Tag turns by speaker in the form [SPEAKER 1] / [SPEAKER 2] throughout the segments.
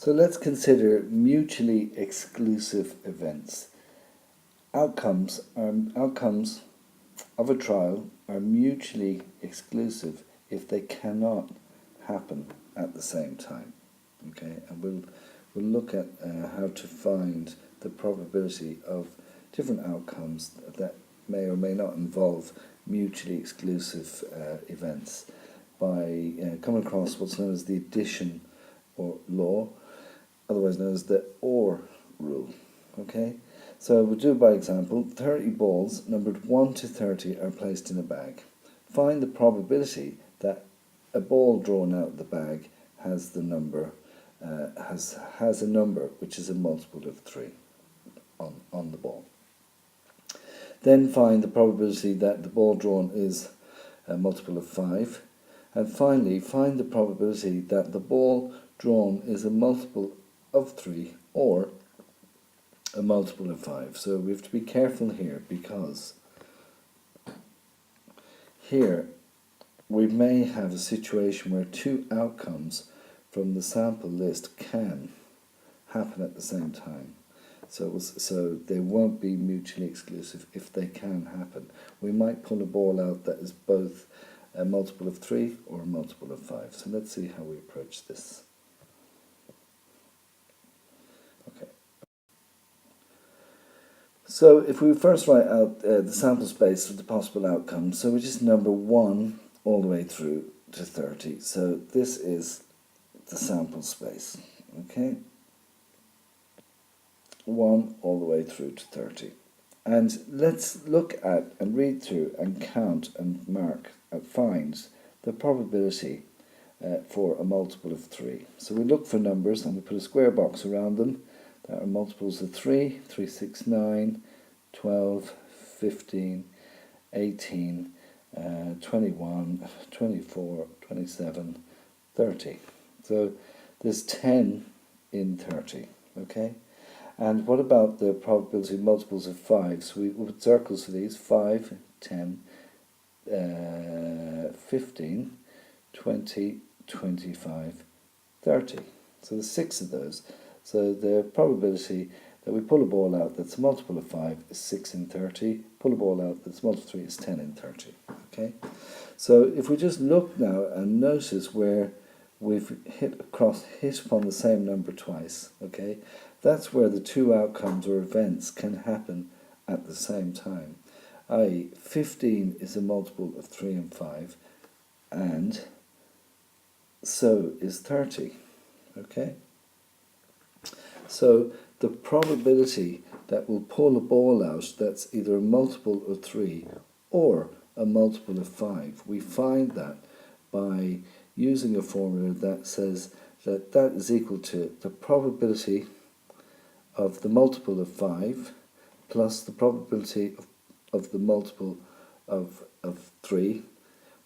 [SPEAKER 1] So let's consider mutually exclusive events. Outcomes of a trial are mutually exclusive if they cannot happen at the same time. Okay, and we'll look at how to find the probability of different outcomes that may or may not involve mutually exclusive events by coming across what's known as the addition or law, otherwise known as the OR rule. Okay, so we'll do it by example. 30 balls numbered 1 to 30 are placed in a bag. Find the probability that a ball drawn out of the bag has the number has a number which is a multiple of 3 on the ball. Then find the probability that the ball drawn is a multiple of 5. And finally, find the probability that the ball drawn is a multiple of 3 or a multiple of 5. So we have to be careful here, because here we may have a situation where two outcomes from the sample list can happen at the same time. So they won't be mutually exclusive if they can happen. We might pull a ball out that is both a multiple of 3 or a multiple of 5. So let's see how we approach this. Okay. So if we first write out the sample space for the possible outcomes, so we just number 1 all the way through to 30. So this is the sample space. Okay. 1 all the way through to 30. And let's look at and read through and count and mark and find the probability for a multiple of 3. So we look for numbers and we put a square box around them that are multiples of 3, 3, 6, 9, 12, 15, 18, 21, 24, 27, 30. So there's 10 in 30, okay? And what about the probability of multiples of 5? So we put circles for these: 5, 10, 15, 20, 25, 30. So there's 6 of those. So the probability that we pull a ball out that's a multiple of 5 is 6 in 30. Pull a ball out that's a multiple of 3 is 10 in 30. Okay? So if we just look now and notice where we've hit upon the same number twice, okay? That's where the two outcomes or events can happen at the same time. i.e., 15 is a multiple of 3 and 5, and so is 30. Okay? So the probability that we'll pull a ball out that's either a multiple of 3 or a multiple of 5, we find that by using a formula that says that that is equal to the probability of the multiple of 5 plus the probability of the multiple of 3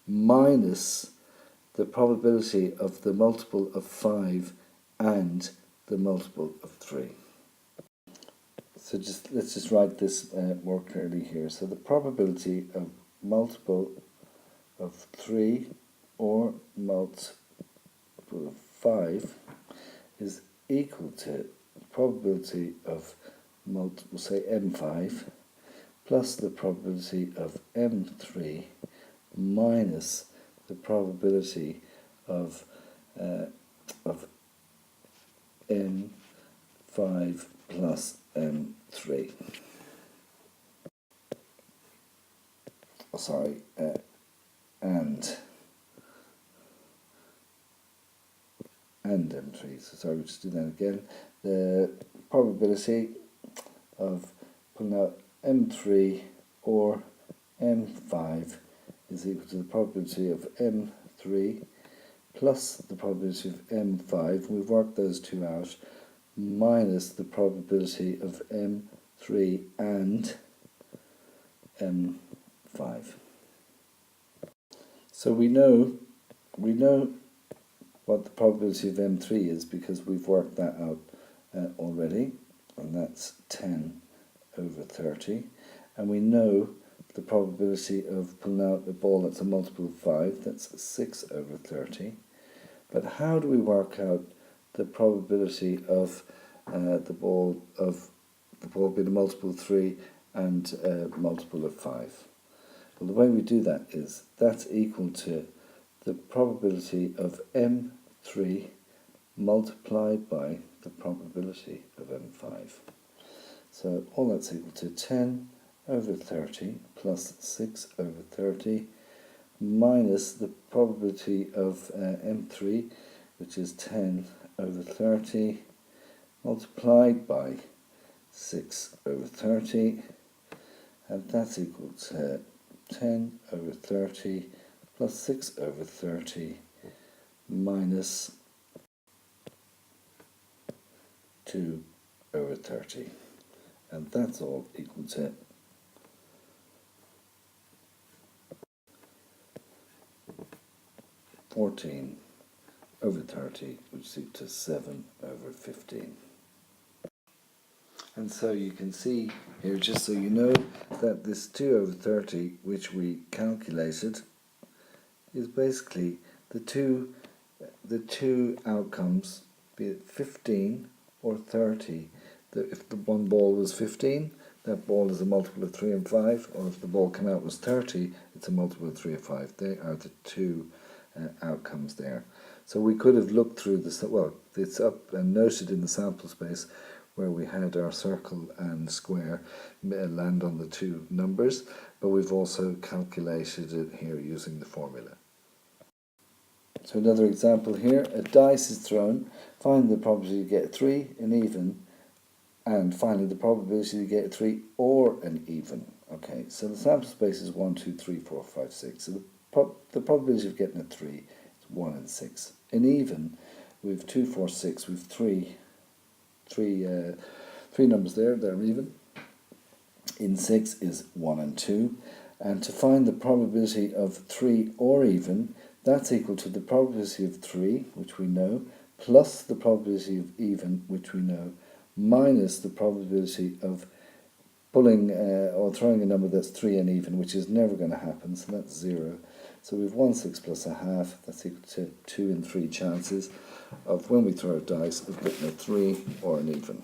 [SPEAKER 1] minus the probability of the multiple of 5 and the multiple of 3. So let's just write this more clearly here. So the probability of multiple of 3 or multiple of 5 is equal to the probability of we'll say M5 plus the probability of M3 minus the probability of M5 plus M3. Oh, sorry, and M3. So sorry, we'll just do that again. The probability of pulling out M3 or M5 is equal to the probability of M3 plus the probability of M5, we've worked those two out, minus the probability of M3 and M5. So we know what the probability of M3 is because we've worked that out already, and that's 10 over 30. And we know the probability of pulling out a ball that's a multiple of 5, that's 6 over 30. But how do we work out the probability of the ball being a multiple of 3 and a multiple of 5. Well, the way we do that is that's equal to the probability of M3 multiplied by the probability of M5. So all that's equal to 10 over 30 plus 6 over 30 minus the probability of M3, which is 10 over 30 multiplied by 6 over 30, and that's equal to 10 over 30 plus 6 over 30 minus 2 over 30, and that's all equal to 14 over 30, which is equal to 7 over 15. And so you can see here, just so you know, that this 2 over 30, which we calculated, is basically the two outcomes, be it 15 or 30. If the one ball was 15, that ball is a multiple of 3 and 5, or if the ball came out was 30, it's a multiple of 3 or 5. They are the two outcomes there. So we could have looked through this, well, it's up and noted in the sample space where we had our circle and square land on the two numbers, but we've also calculated it here using the formula. So another example here, a dice is thrown, find the probability to get a 3, an even, and finally the probability to get a 3 or an even. Okay, so the sample space is 1, 2, 3, 4, 5, 6. So the probability of getting a 3 is 1 in 6. An even, we have 2, 4, 6, we have three numbers there, they're even. In 6 is 1 and 2. And to find the probability of 3 or even, that's equal to the probability of 3, which we know, plus the probability of even, which we know, minus the probability of pulling or throwing a number that's 3 and even, which is never going to happen, so that's 0. So we have 1 6 plus a half, that's equal to 2 in 3 chances of, when we throw a dice, of getting a 3 or an even.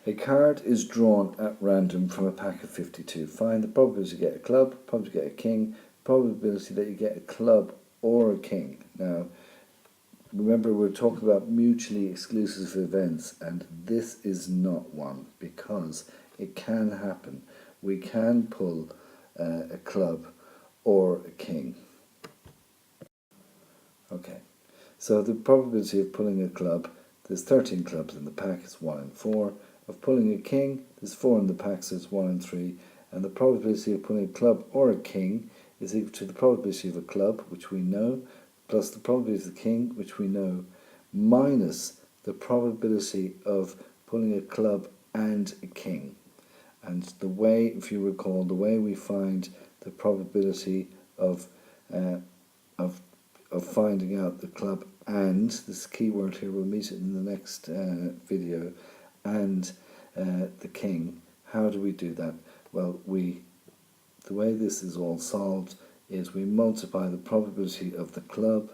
[SPEAKER 1] A card is drawn at random from a pack of 52. Find the probability to get a club, probability to get a king, probability that you get a club or a king. Now, remember we're talking about mutually exclusive events, and this is not one, because it can happen. We can pull a club or a king. Okay, so the probability of pulling a club, there's 13 clubs in the pack, it's 1 in 4. Of pulling a king, there's 4 in the pack, so it's 1 in 3. And the probability of pulling a club or a king is equal to the probability of a club, which we know, plus the probability of the king, which we know, minus the probability of pulling a club and a king. And the way, if you recall, the way we find the probability of finding out the club and, this key word here, we'll meet it in the next video, and the king, how do we do that? Well, the way this is all solved is we multiply the probability of the club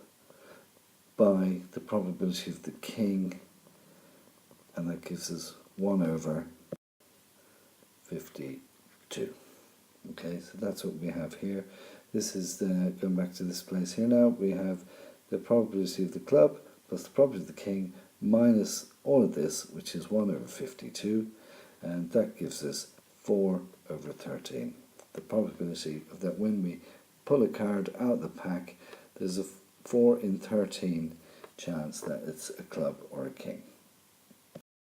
[SPEAKER 1] by the probability of the king, and that gives us 1 over 52. Okay, so that's what we have here. This is going back to this place here now. We have the probability of the club plus the probability of the king minus all of this, which is 1 over 52, and that gives us 4 over 13. The probability of that when we pull a card out of the pack, there's a 4 in 13 chance that it's a club or a king.